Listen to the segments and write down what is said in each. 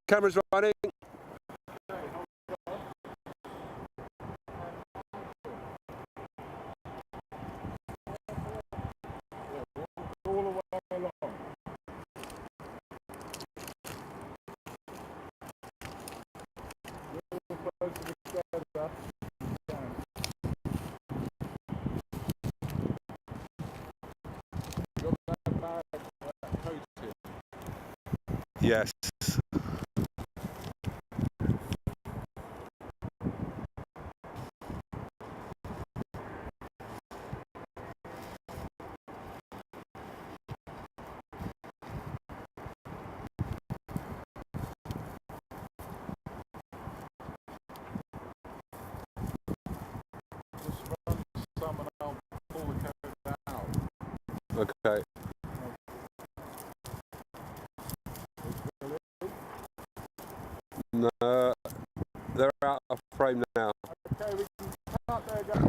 Camera's running. All the way along. Yes. Just run some and I'll pull the code out. Okay. No, they're out of frame now. Okay, we can start there, guys.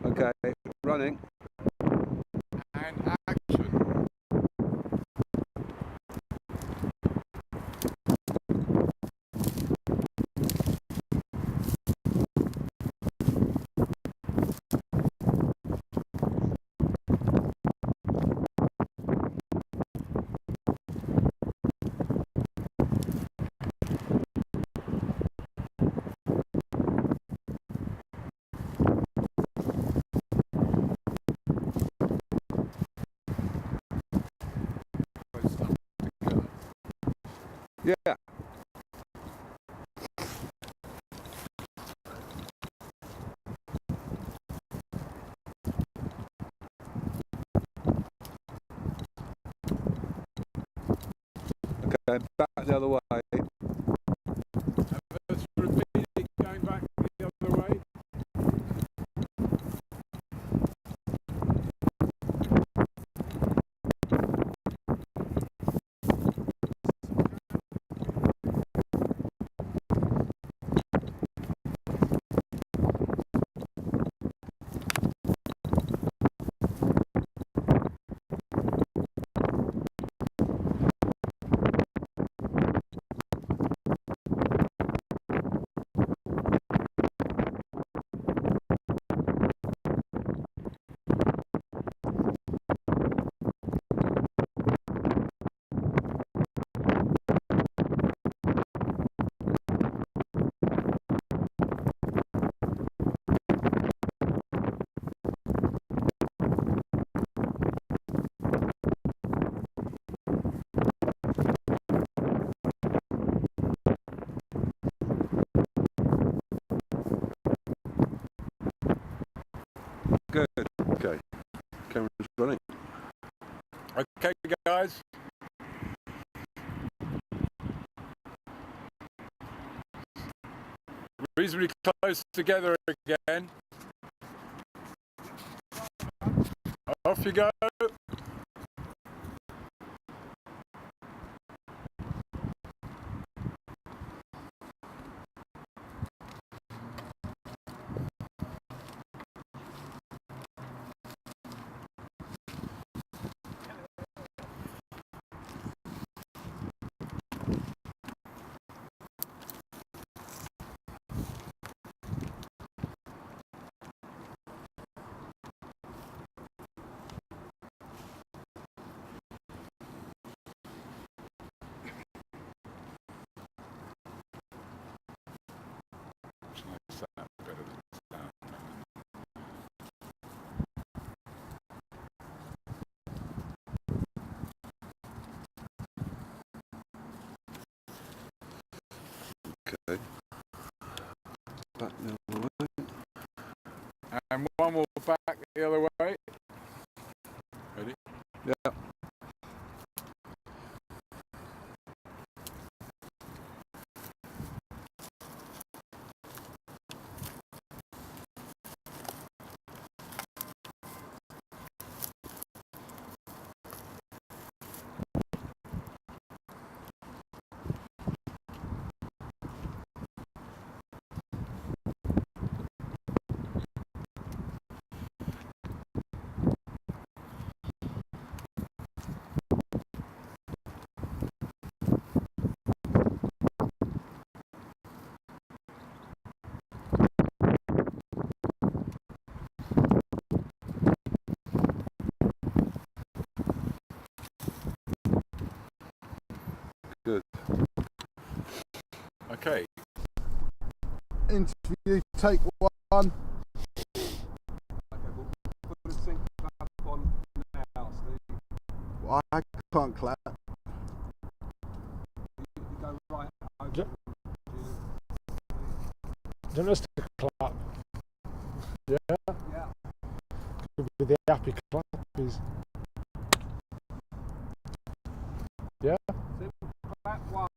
Okay, running. And action. Yeah. Okay, back the other way. Let's repeat it, going back the other way. Good. Okay. Camera's running. Okay, guys. Reasonably close together again. Off you go. Okay. Back the other way. And one more back the other way. Ready? Yeah. for you to take one. Okay, we'll put a sync clap on now, Steve. Well, I can't clap. You go right over. Do you want us to clap? Yeah? Yeah. Could be the happy clappies. Yeah? Clap one.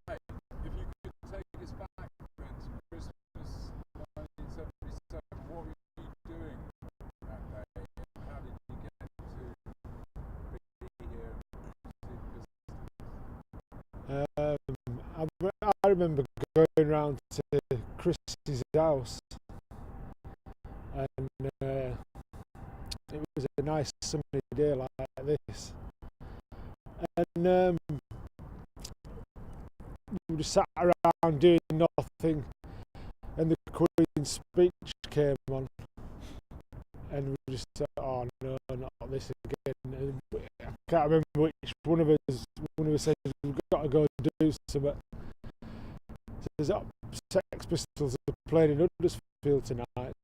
Right, if you could take us back then to Christmas 1977, what were you doing that day? And how did you get to be here and see Pistols? I remember going round to Chris's house, and it was a nice sunny day like this, and we just sat around doing nothing, and the Queen's speech came on, and we just said, "Oh no, not this again." And I can't remember which one of us said we've got to go and do something. So Sex Pistols are playing in Huddersfield tonight.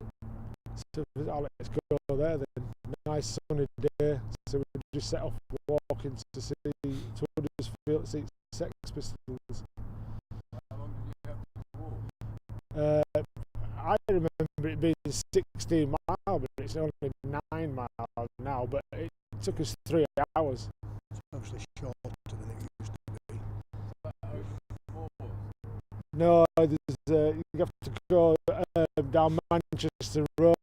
So let's go there then. Nice sunny day. So we just set off walking to Huddersfield to see Sex Pistols. How long did you have to walk? I remember it being 16 miles, but it's only 9 miles now. But it took us 3 hours. It's obviously shorter than it used to be. No, you have to go down Manchester Road,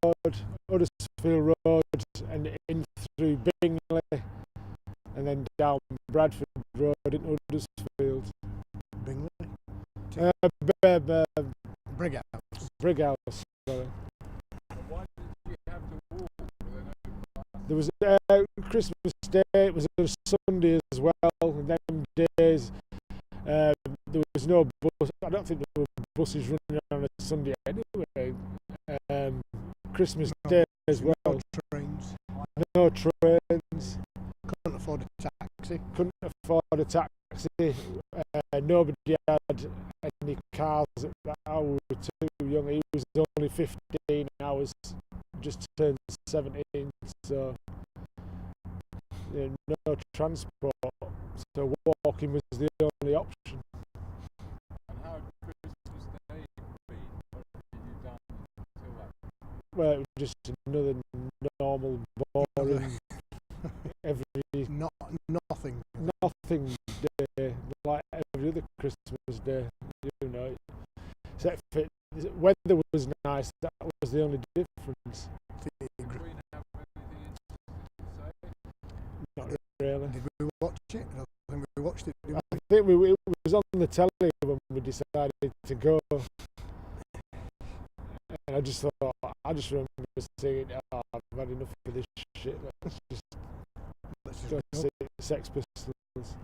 Huddersfield Road, and in through Bingley, and then down Bradford Road into Huddersfield. Bingley? Brighouse. Sorry. Why did you have to walk? Were there no There was Christmas Day. It was a Sunday as well. And them days, there was no bus. I don't think there were buses running on a Sunday anyway. Christmas Day as well. No trains. No trains. Couldn't afford a taxi. Couldn't afford a taxi. Nobody had any cars at that hour. We were too young. He was only 15. I was just turned 17. So no transport. So walking was the only option. And how had Christmas Day been? What had you done until that? Well, it was just another normal, boring, Nothing. nothing day, like every other Christmas day, you know. Except for weather was nice, that was the only difference. Did the Queen have anything interesting to say? Not really. Did we watch it? I don't think we watched it. Did I we? think it was on the telly when we decided to go. And I just remember saying, "Oh, I've had enough of this shit. Let's just go and see Sex Pistols."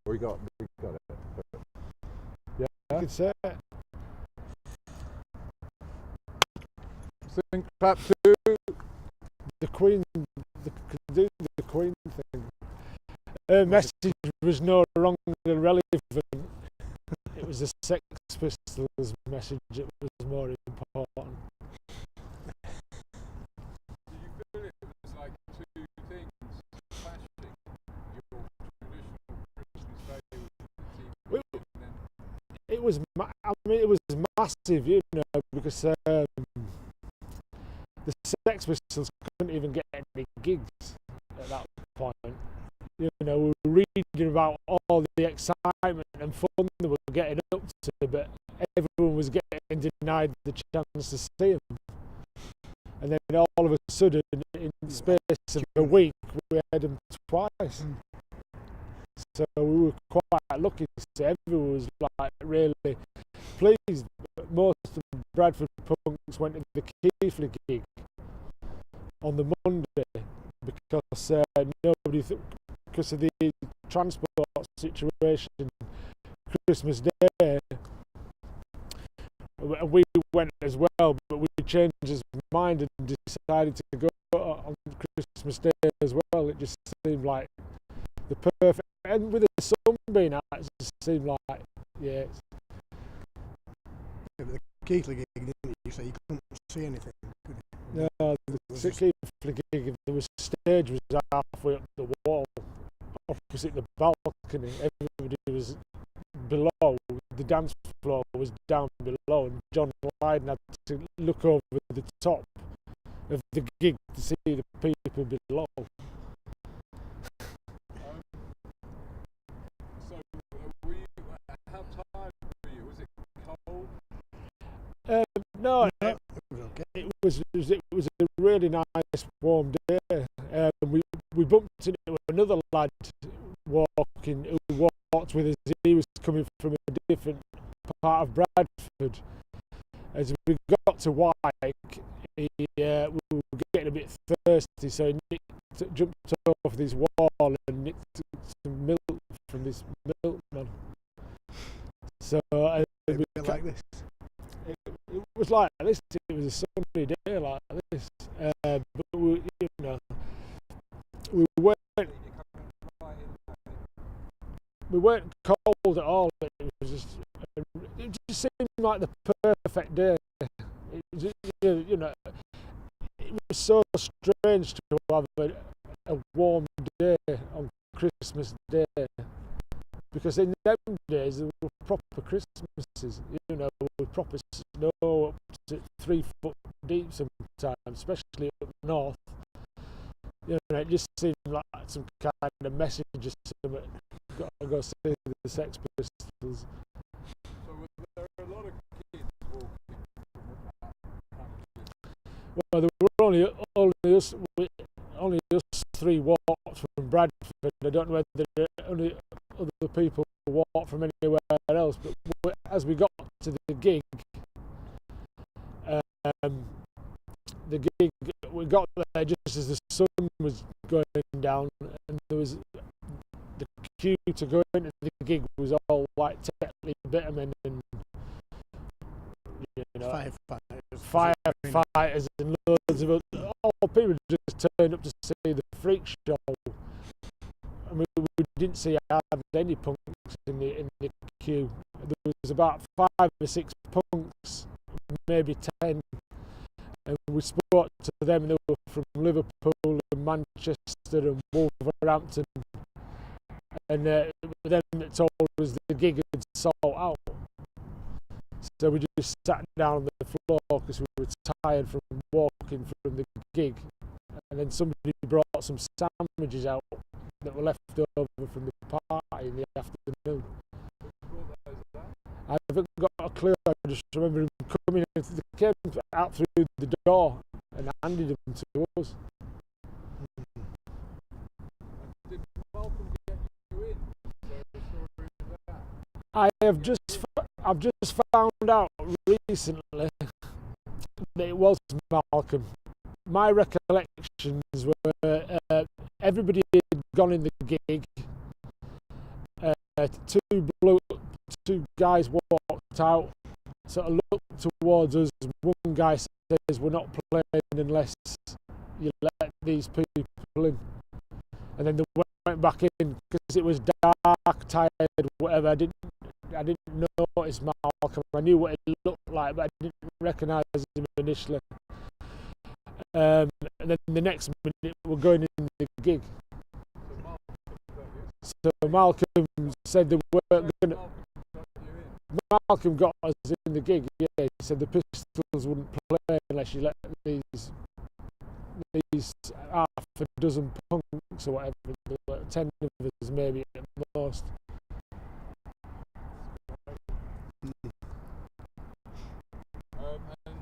We got it. You could say it. Think clap two. The Queen, do the Queen thing. Her message was no longer relevant. It was the Sex Pistols message that was more important. Do you feel it was like two things clashing? Your traditional Christmas Day with the TV and then It was, it was massive, you know, because the Sex Pistols couldn't even get any gigs at that point. You know, we were reading about all the excitement and fun they were getting up to, but everyone was getting denied the chance to see them. And then all of a sudden, in the space of a week, we had them twice. So we were quite lucky to see. Everyone was like really pleased. Most of the Bradford punks went to the Keighley gig, on the Monday because nobody, because of the transport situation, Christmas Day. We went as well, but we changed his mind and decided to go on Christmas Day as well. It just seemed like the perfect, and with the sun being out, it just seemed like, yeah. Yeah, but the Keighley gig, didn't you say you couldn't see anything, could you? No, the Keighley gig, there was stage was halfway up the wall, opposite the balcony. Everybody was below. The dance floor was down below, and John Lydon had to look over the top of the gig to see the people below. So, were you, how tired were you? Was it cold? No, It was okay. it was a really nice warm day. We bumped into another lad walking who walked with us. He was coming from a different part of Bradford. As we got to Wyke, we were getting a bit thirsty, so he jumped off this wall and nicked some milk from this milkman. So A bit like this. it was like this. It was a sunny day like this, but we, you know, we weren't cold at all. It just seemed like the perfect day. It was just, you know, it was so strange to have a warm day on Christmas Day, because in them days there were proper Christmases, you know, with proper snow up to 3 foot deep sometimes, especially up north. You know, it just seemed like some kind of message or something. Got to go see the Sex Pistols. So were there a lot of kids walking from that campus? Well, there were only us three walked from Bradford. I don't know whether only other people walked from anywhere else. But as we got to the gig, we got there just as the sun was going down, and there was the queue to go into the gig was all like Tetley Bittermen and, you know, firefighters and loads of all people just turned up to see the freak show. I mean, we didn't see hardly any punks in the queue. There was about 5 or 6 punks, maybe 10. And we spoke to them, and they were from Liverpool and Manchester and Wolverhampton. And them that told us the gig had sold out. So we just sat down on the floor because we were tired from walking from the gig. And then somebody brought some sandwiches out that were left over from the party in the afternoon. I haven't got a clue. I just remember him coming in. They came out through the door and handed them to us. Did Malcolm get you in? So the story of that. I've just found out recently that it was Malcolm. My recollections were everybody had gone in the gig. Two guys walked out, sort of looked towards us. One guy says, "We're not playing unless you let these people in." And then they went back in because it was dark, tired, whatever. I didn't notice Malcolm. I knew what he looked like, but I didn't recognise him initially. And then the next minute we're going in the gig. So Malcolm said they weren't going to. Malcolm got us in the gig. Yeah, he said the Pistols wouldn't play unless you let these half a dozen punks or whatever, 10 of us maybe at most. And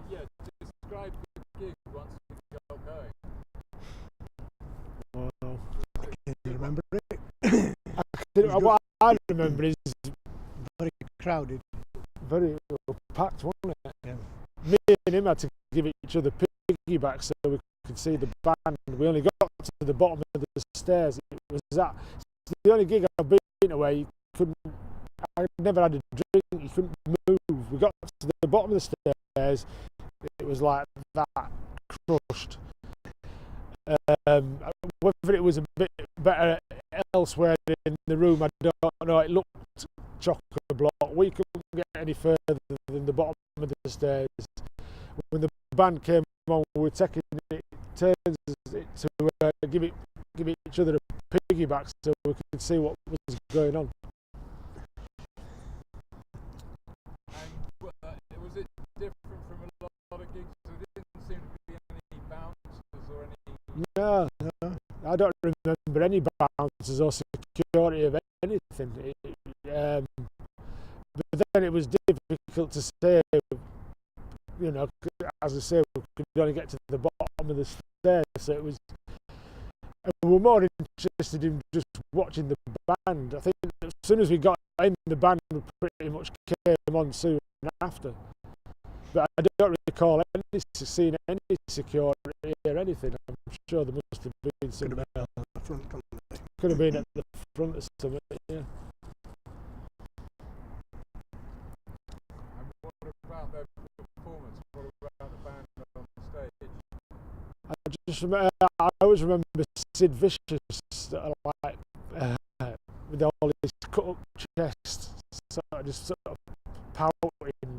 yeah, describe the gig once we got going. Wow. Can you remember it? What I remember is Very crowded. very packed, wasn't it? Yeah. Me and him had to give each other piggybacks so we could see the band. We only got to the bottom of the stairs. It was that. It's the only gig I've been to where you couldn't. I never had a drink. You couldn't move. We got to the bottom of the stairs. It was like that, crushed. Whether it was a bit better elsewhere in the room, I don't know. It looked chock-a-block. We couldn't get any further than the bottom of the stairs. When the band came on, we were taking it turns to give each other a piggyback so we could see what was going on. And was it different from a lot of gigs? There didn't seem to be any bouncers or any... No, I don't remember any bouncers or security of anything. But then it was difficult to say, you know, as I say, we could only get to the bottom of the stairs, so it was. We were more interested in just watching the band. I think as soon as we got in, the band pretty much came on soon after. But I don't recall seeing any security or anything. I'm sure there must have been some. Could have been at the front, Could have been at the front of something, yeah. And what about their performance? What about the band on the stage? I always remember Sid Vicious, like with all his cut up chest, just pouting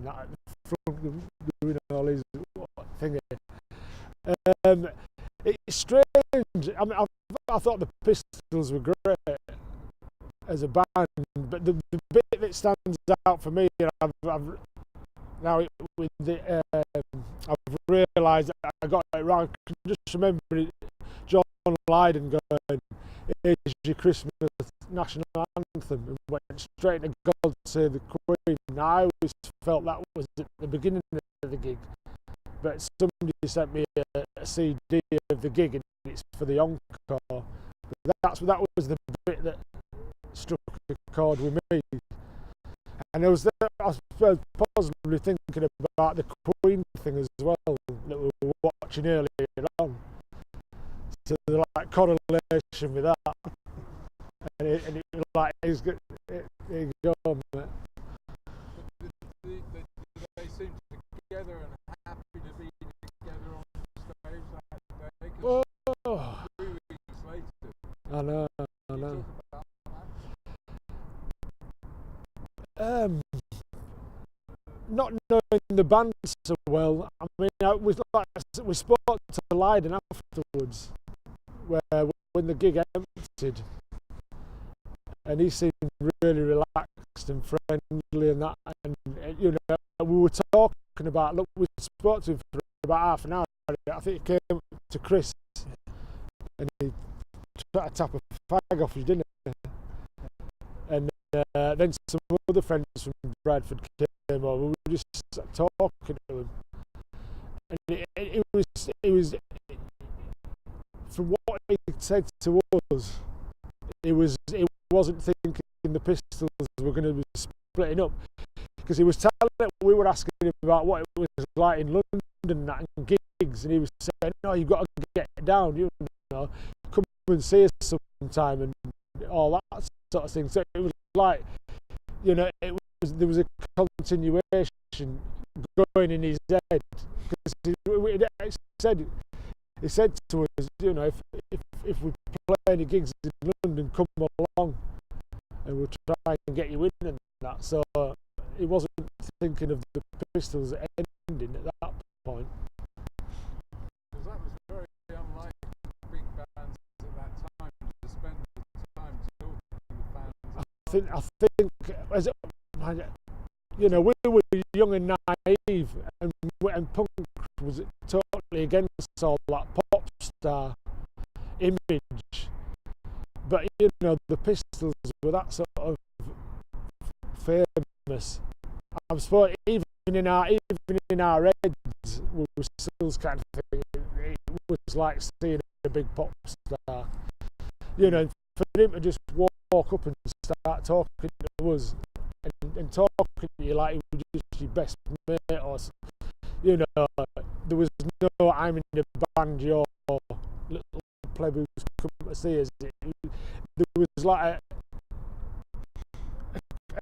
at the front, doing all his thing. It's strange. I mean, I thought the Pistols were great as a band, but the bit that stands out for me, I've realised that I got it wrong. I can just remember John Lydon going, "Here's your Christmas national anthem," and went straight to God Save the Queen. And I always felt that was at the beginning of the gig, but somebody sent me a CD of the gig, and it's for the encore. That was the bit that struck a chord with me. And I was possibly thinking about the Queen thing as well that we were watching earlier on. So there's like correlation with that, and it like is good. There you go, mate. They seem together and happy to be together on stage that day. Oh, 3 weeks later. I know. Not knowing the band so well, I mean, we spoke to Lydon afterwards, when the gig emptied, and he seemed really relaxed and friendly and that, and you know, we were talking about. Look, we spoke to him for about half an hour. I think he came to Chris, and he tried to tap a fag off his dinner, and then some other friends from Bradford came over. We were just talking to him, and it was from what he said to us, he wasn't thinking the Pistols were going to be splitting up, because he was telling it. We were asking him about what it was like in London and gigs, and he was saying, "No, you've got to get down, you know, come and see us sometime," and all that sort of thing. So it was like, you know, there was a continuation going in his head, because he said to us, you know, if we play any gigs in London, come along and we'll try and get you in and that. So he wasn't thinking of the Pistols ending at that point. Because that was very unlike big bands at that time, to spend the time talking to the fans. I think as you know, we were young and naive, and punk was totally against all that pop star image. But you know, the Pistols were that sort of famous. I'm supposed even in our heads, we were still kind of thinking it was like seeing a big pop star. You know, for him to just walk up and start talking to us and talking to you like he was just your best mate, or you know, there was no "I'm in the band, you're who's come to see us, there was like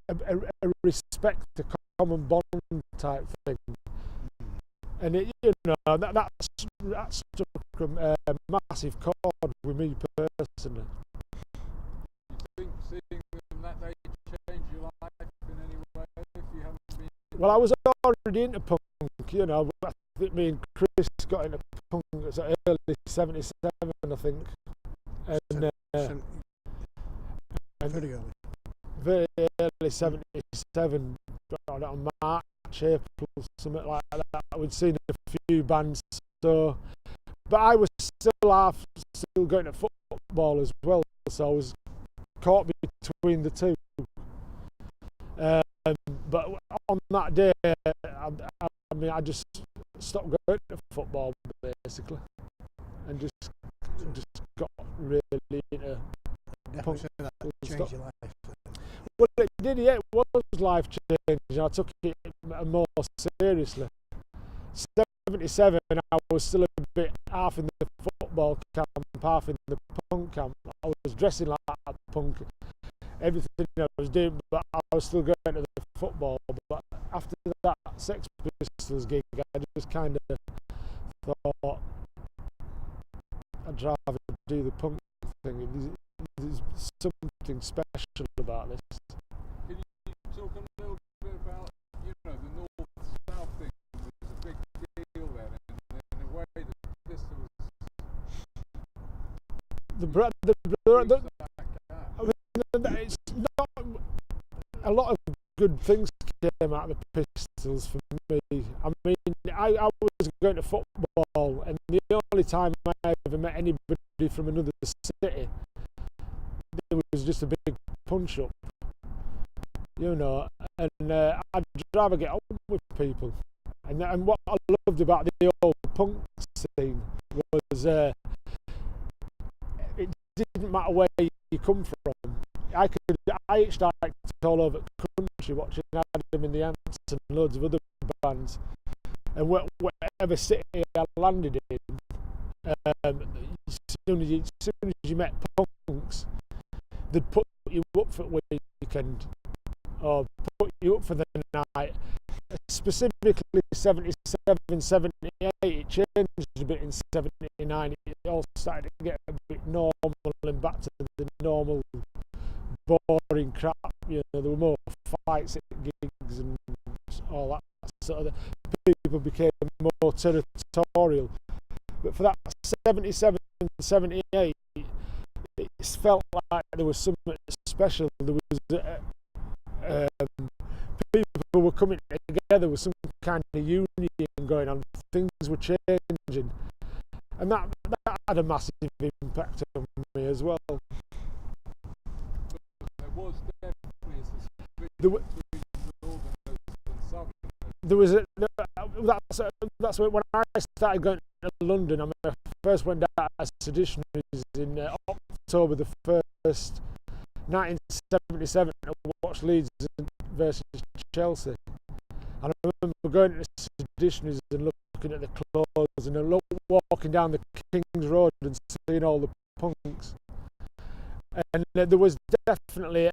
a respect, a common bond type thing, and it, you know, that struck a massive chord with me personally. You think seeing them that day changed your life in any way if you haven't been? Well, I was already into punk, you know. I think me and Chris got into punk at early '77, I think, and Very early. very early '77, on March, April, something like that. We'd seen a few bands, so, but I was still going to football as well, so I was caught between the two. But on that day, I mean, I just stopped going to football basically, and just got really into punk. Definitely that changed your life. Well, it did, yeah, it was life changing. I took it more seriously. '77, I was still a bit half in the football camp, half in the punk camp. I was dressing like a punk, everything I was doing, but I was still going to the football. But after that Sex Pistols gig, I just kind of thought I'd rather do the punk thing. There's something special about this. Can you talk a little bit about, you know, the north-south thing? There's a big deal there, in a way that Pistols. It's not a lot of good things came out of the Pistols for me. I mean, I was going to football, and the only time I ever met anybody from another city, it was just a big punch up, you know, and I'd rather get on with people. And what I loved about the old punk scene was it didn't matter where you come from. I hitchhiked all over the country watching Adam and the Ants and loads of other bands, and whatever city I landed in, as soon as you met punks, they'd put you up for the weekend or put you up for the night. Specifically 77, 78, it changed a bit in 79. It all started to get a bit normal and back to the normal boring crap. You know, there were more fights at gigs and all that sort of thing. People became more territorial. But for that 77, 78, it felt like there was something special. There was people were coming together with some kind of union going on. Things were changing, and that had a massive impact on me as well. There was definitely a split between northerners and southerners. There was that's when I started going to London. I mean, I first went down as Seditionaries in October the 1st, 1977, to watch Leeds versus Chelsea. And I remember going to Seditionaries and looking at the clothes and walking down the King's Road and seeing all the punks. And there was definitely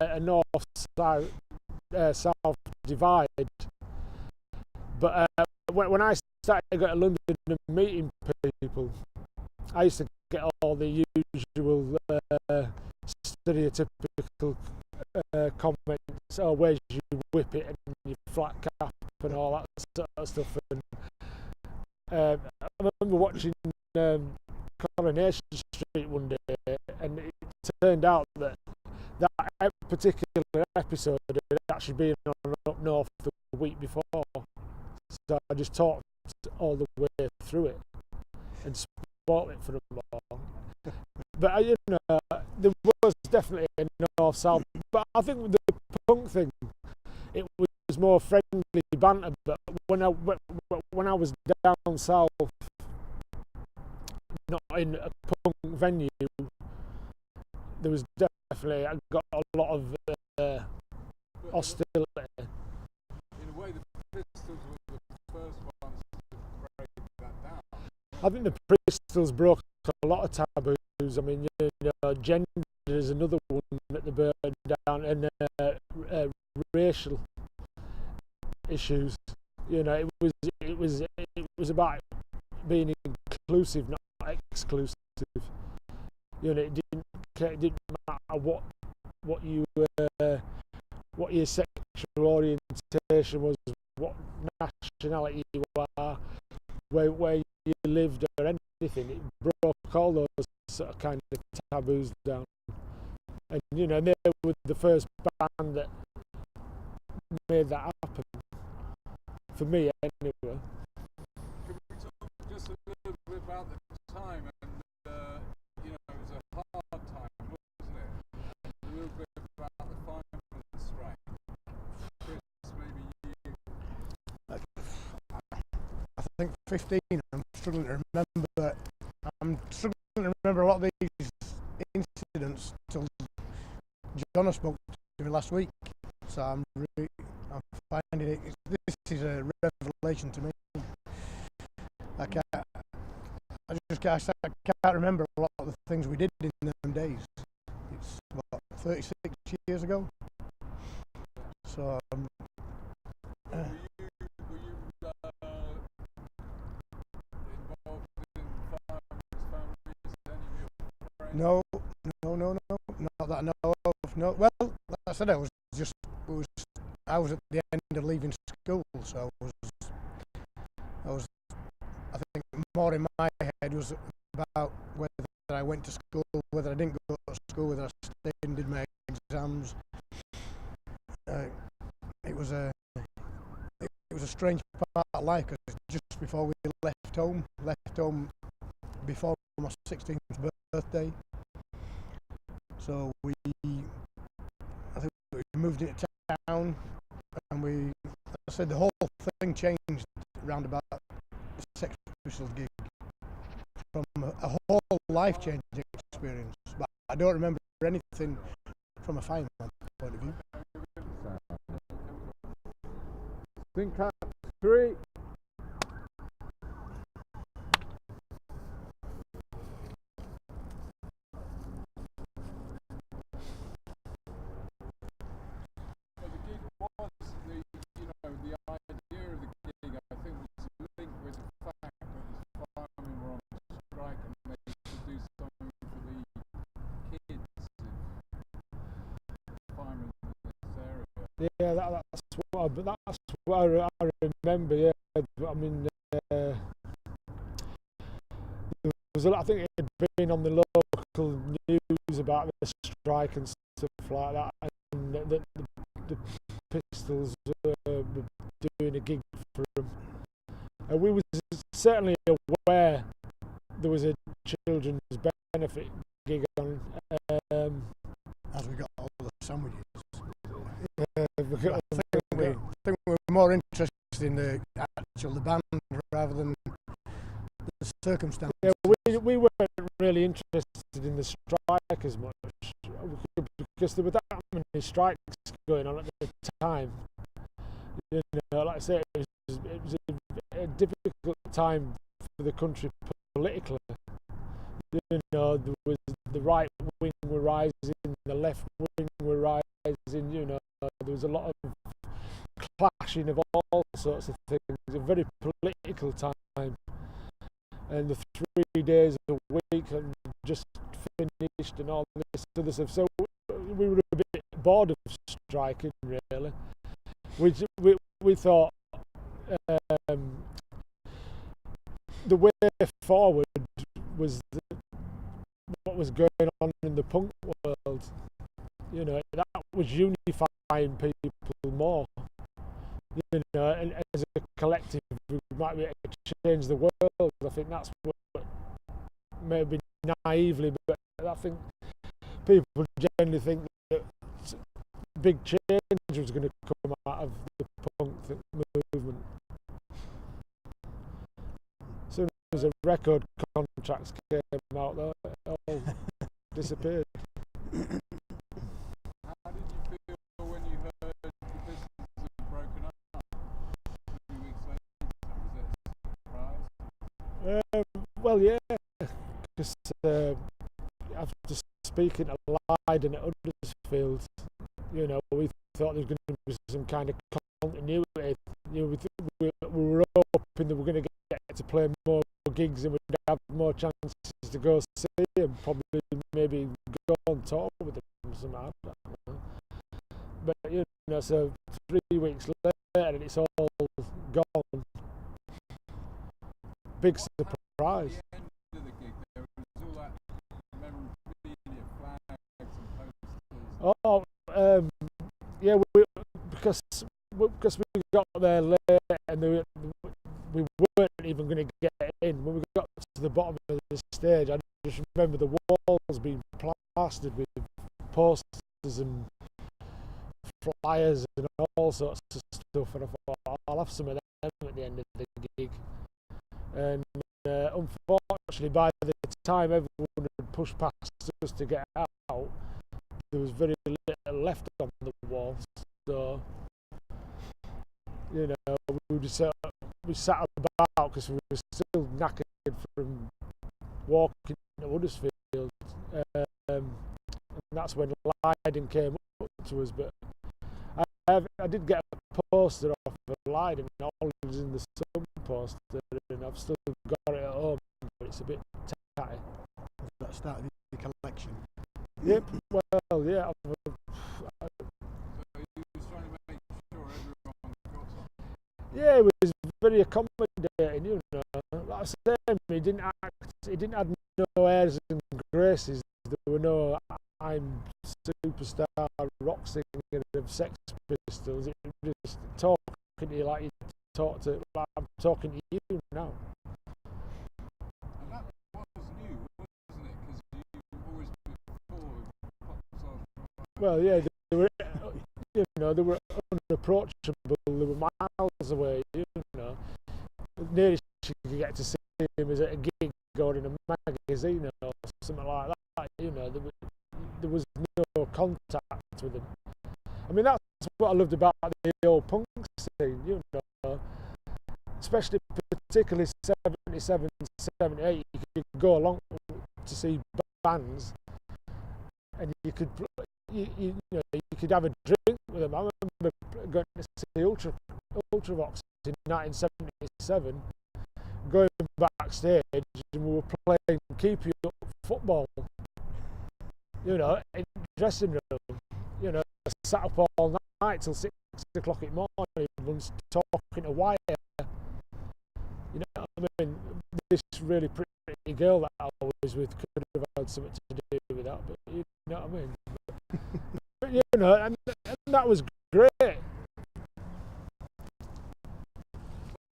a north-south divide. But when I started going to London and meeting people, I used to get all the usual stereotypical comments, oh, where's you whip it and your flat cap and all that sort of stuff. And I remember watching Coronation Street one day, and it turned out that particular episode had actually been on Up North the week before. So I just talked all the way through it and spoiled it for them all. But you know, there was definitely a north-south. But I think with the punk thing, it was more friendly banter. But when I was down south, not in a punk venue, there was definitely, I got a lot of hostility. In a way, the Pistols were the first ones to break that down. I think the Pistols broke a lot of taboos. I mean, you know, gender is another one that they burned down, and racial issues. You know, it was about being inclusive, not exclusive. You know, it didn't matter what your sexual orientation was, what nationality you are, where you lived or anything. It broke all those sort of kind of taboos down. And you know, they were the first band that made that happen. For me, anyway. Can we talk just a little bit about the time? And you know, it was a hard time, wasn't it? A little bit about the firemen's strike. Chris, maybe you. I think 15. I'm struggling to remember. I'm struggling to remember a lot of these incidents till John spoke to me last week. So I'm finding it. This is a revelation to me. I can't remember a lot of the things we did in them days. It's what, 36 years ago. So. Were you involved in firemen's families? Any of your friends? No, not that I know of. No, well, like I said, I was at the end of leaving school, so I think more in my head was about whether I went to school, whether I didn't go to school, whether I stayed and did my exams. It was a strange part of life, because just before we left home before my 16th birthday. So I think we moved into town, and I said the whole thing changed round about the Sex Pistols gig, from a whole life-changing experience. But I don't remember anything from a fireman point of view. Think at 3. Yeah, that's what I remember. Yeah, I mean, there was I think it had been on the local news about the strike and stuff like that, and the Pistols were doing a gig for them. And we was certainly aware there was a children's benefit gig on. As we got all the sandwiches. I think we were more interested in the band rather than the circumstances. Yeah, we weren't really interested in the strike as much, because there were that many strikes going on at the time. You know, like I say, it was a difficult time for the country politically. You know, there was the right wing were rising, the left wing were rising. You know, there was a lot of clashing of all sorts of things. It was a very political time, and the 3 days a week and just finished and all this other stuff. So we were a bit bored of striking, really. We thought the way forward was what was going on in the punk world. You know, that was unifying people more. You know, and as a collective, we might be able to change the world. I think that's what, maybe naively, but I think people generally think that big change was going to come out of the punk movement. As soon as the record contracts came out, though, it all disappeared. How did you feel when you heard the Pistols had broken up? A few weeks later, was it a surprise? Well, yeah, because speaking to Lydon at Huddersfield, you know, we thought there was going to be some kind of continuity. You know, we were hoping that we were going to get to play more gigs and we'd have more chances to go see him, probably maybe go on tour with them somehow. I don't know. But you know, so 3 weeks later and it's all gone. Big surprise. At the end of the gig, there was all that memorabilia, flags and posters. Yeah, because we got there late and we weren't even going to get in. When we got to the bottom of the stage, I just remember the walls being plastered with posters and flyers and all sorts of stuff, and I thought I'll have some of them at the end of the gig. And unfortunately, by the time everyone had pushed past us to get out, there was very little left on the walls. So, you know, we sat about because we were still knackered from walking to Huddersfield, and that's when Lydon came up to us. But I did get a poster off of Lydon, all is in the Sun poster, and I've still got it at home, but it's a bit tatty. That started the collection. Yep. Well, yeah. So he was trying to make sure everyone got something. Yeah, he was very accommodating, you know. Like I said, he didn't have no airs and graces. There were no I'm superstar rock singer of Sex Pistols. It was just talking to you like I'm talking to you now. And that was new, wasn't it? Because you always before Pistols. Well, yeah, they were, you know, they were unapproachable. They were miles away, you know. The nearest you could get to see him was at a gig or in a magazine or something like that, you know. There was no contact with him. I mean, that's what I loved about the old punk scene, you know. Especially, particularly 77, 78, you could go along to see bands, and you could have a drink with them. I remember going to see Ultravox in 1977, going backstage, and we were playing Keep You Up football. You know, in the dressing room, you know, sat up all night till 6 o'clock in the morning, everyone's talking to wire. You know what I mean? This really pretty girl that I was with could have had something to do with that, but you know what I mean? But you know, and that was great.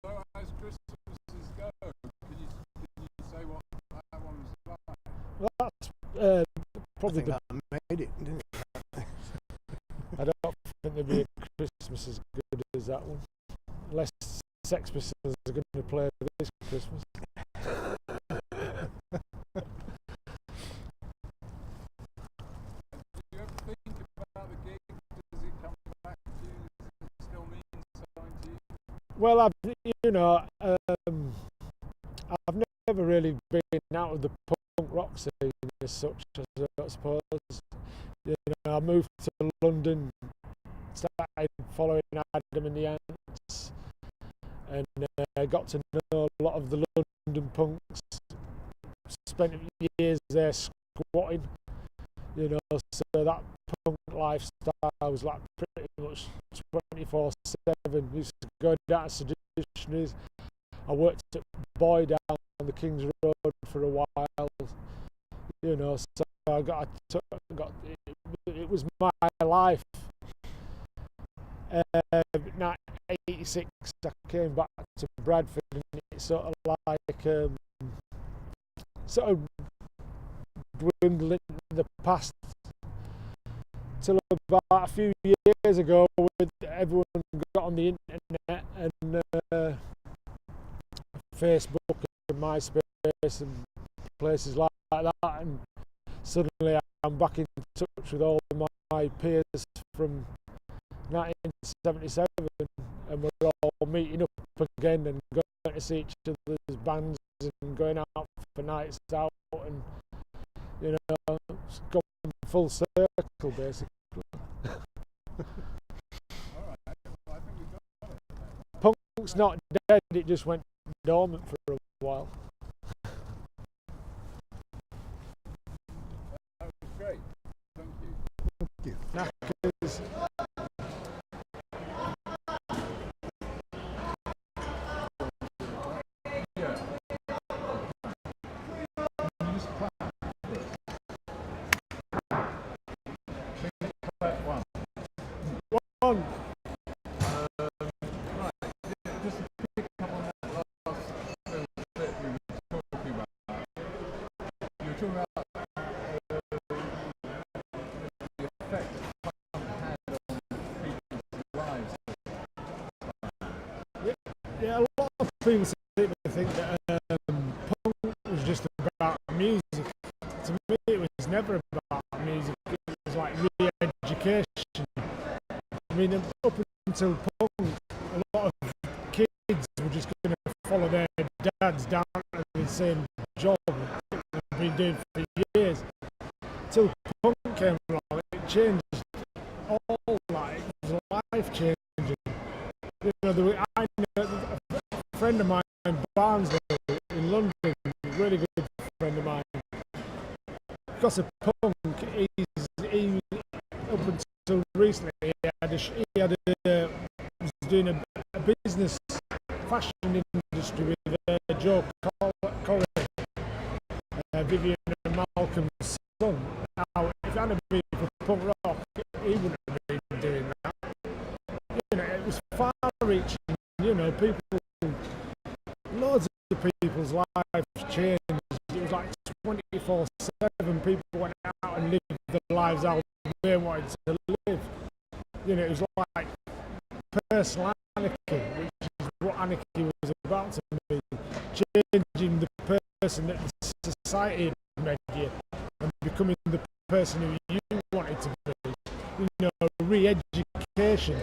So as Christmases go, can you say what that one was like? Well, that's probably that made it, didn't it? I don't think there'd be a Christmas as good as that one, unless Sex Pistols are going to play this Christmas. Do you ever think about the gig? Does it come back to you? Does it still mean something to you? Well, I've never really been out of the punk rock scene as such, I suppose. You know, I moved to London, started following Adam and the Ants, and I got to know a lot of the London punks. Spent years there squatting, you know, so that punk lifestyle was like pretty much 24/7. Used to go down to Seditionaries. I worked at Boy down on the King's Road for a while, you know, so I got it was my life. 1986 I came back to Bradford, and it's sort of like sort of dwindling in the past till about a few years ago, when everyone got on the internet and Facebook and MySpace and places like that, and suddenly I'm back in touch with all my peers from 1977, and we're all meeting up again and going to see each other's bands and going out for nights out, and you know, full circle, basically. Punk's not dead, it just went dormant for a while. That was great. Thank you. Thank you. Knackers. One. Just to pick up on that last little bit we were talking about. You were talking about the effect punk had on people's lives. Yeah, a lot of people think that punk was just about music. To me, it was never about music. It was like re-education. I mean, up until punk, a lot of kids were just going to follow their dads down to the same job they've been doing for years. Till punk came along, it changed all life. It was life changing. You know, I know a friend of mine in Barnsley in London, a really good friend of mine. Because of punk, he up until recently, was doing a business fashion industry with Joe Corey, Vivian and Malcolm's son. Now, if it hadn't been for punk rock, he wouldn't have been doing that. You know, it was far-reaching. You know, loads of people's lives changed. It was like 24/7. People went out and lived their lives out they wanted to live. You know, it was like personal anarchy, which is what anarchy was about to me. Changing the person that the society had made you and becoming the person who you wanted to be. You know, re-education,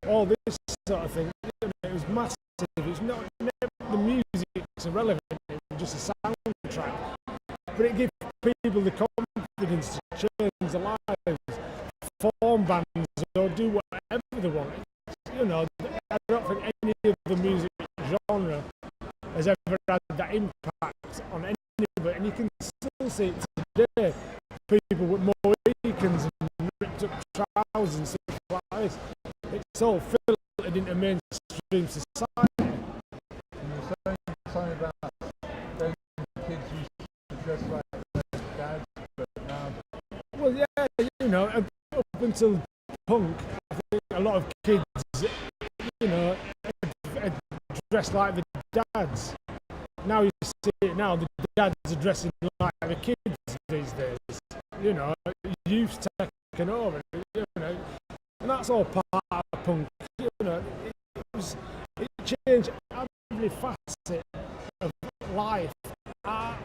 all this sort of thing. You know, it was massive. It's not the music's irrelevant. It was just a soundtrack, but it gives people the confidence to change their lives, form bands or do whatever they want. You know, I don't think any of the music genre has ever had that impact on anybody, and you can still see it today. People with Mohicans and ripped up trousers and stuff like this. It's all filtered into mainstream society. And you were saying something about then kids used to dress like their dads, but now. Well, yeah, you know, up until punk, I think a lot of kids, you know, are dressed like the dads. Now you see it now, the dads are dressing like the kids these days. You know, youth's taken over, you know, and that's all part of punk. You know, it changed every facet of life, art,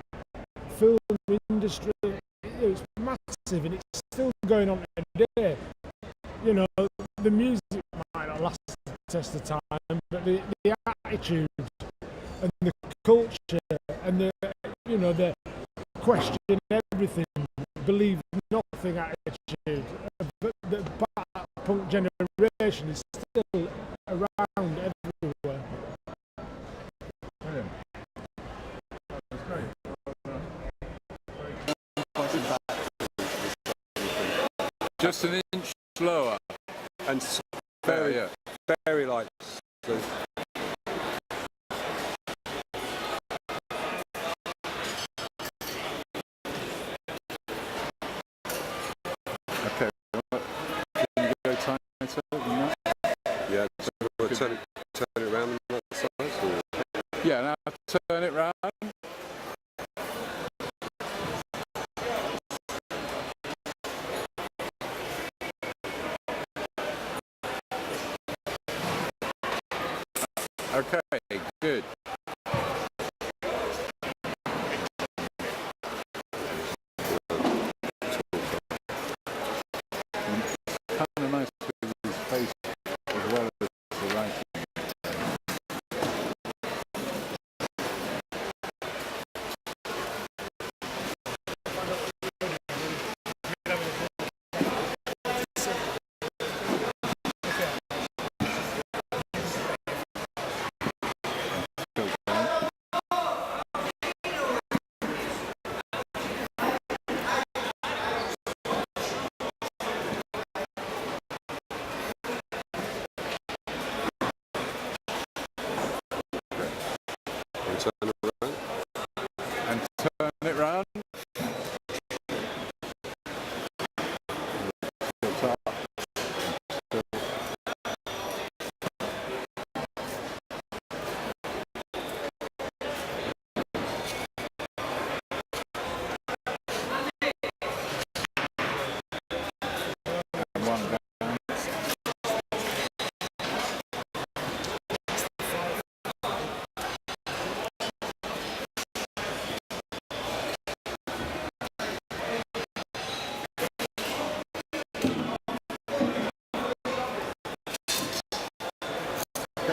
film industry. It's massive and it's still going on today. You know, the music might not last the test of time, but the attitude and the culture and the question everything, believe nothing attitude of the punk generation is still around everywhere. Brilliant. That was great. Just an inch lower. And very, Yeah. very light. So, Okay. Can you go tighter than that? yeah, so we'll turn it around on that side. Or? Yeah, now turn it round. Okay, good.